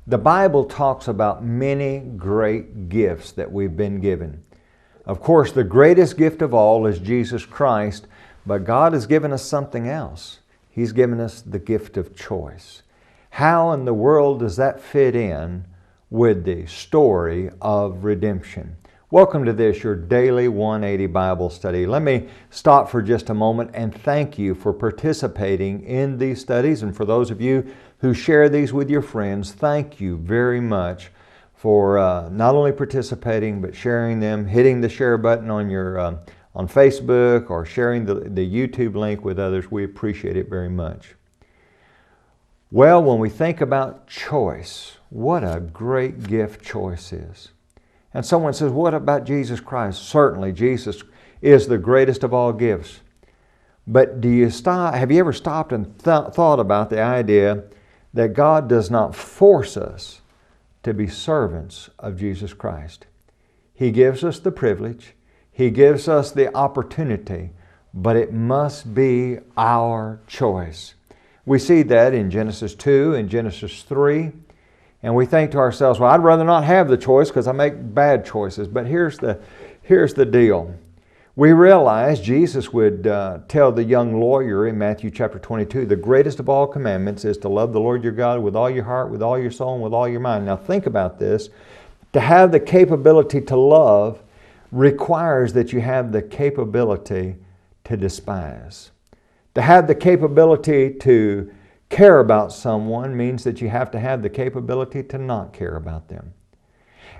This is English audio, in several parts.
The Bible talks about many great gifts that we've been given. Of course, the greatest gift of all is Jesus Christ, but God has given us something else. He's given us the gift of choice. How in the world does that fit in with the story of redemption? Welcome to this, your daily 180 Bible study. Let me stop for just a moment and thank you for participating in these studies. And for those of you who share these with your friends, thank you very much for not only participating, but sharing them, hitting the share button on your on Facebook or sharing the YouTube link with others. We appreciate it very much. Well, when we think about choice, what a great gift choice is. And someone says, what about Jesus Christ? Certainly, Jesus is the greatest of all gifts. But have you ever stopped and thought about the idea that God does not force us to be servants of Jesus Christ? He gives us the privilege. He gives us the opportunity, but it must be our choice. We see that in Genesis 2 and Genesis 3. And we think to ourselves, well, I'd rather not have the choice because I make bad choices. But here's the deal. We realize Jesus would tell the young lawyer in Matthew chapter 22, the greatest of all commandments is to love the Lord your God with all your heart, with all your soul, and with all your mind. Now think about this. To have the capability to love requires that you have the capability to despise. To have the capability to care about someone means that you have to have the capability to not care about them.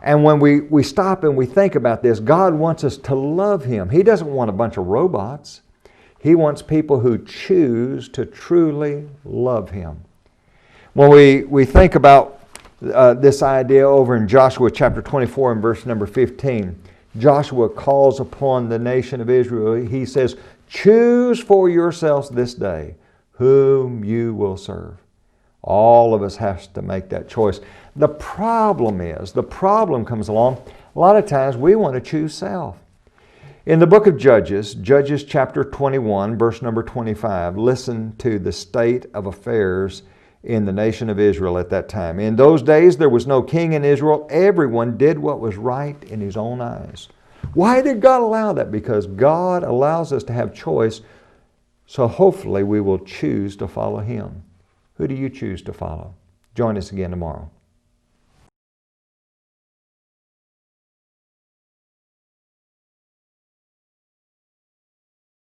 And when we stop and we think about this, God wants us to love Him. He doesn't want a bunch of robots. He wants people who choose to truly love Him. When we think about this idea over in Joshua chapter 24 and verse number 15, Joshua calls upon the nation of Israel. He says, choose for yourselves this day whom you will serve. All of us has to make that choice. The problem comes along, a lot of times we want to choose self. In the book of Judges, Judges chapter 21, verse number 25, listen to the state of affairs in the nation of Israel at that time. In those days there was no king in Israel. Everyone did what was right in his own eyes. Why did God allow that? Because God allows us to have choice, so hopefully we will choose to follow Him. Who do you choose to follow? Join us again tomorrow.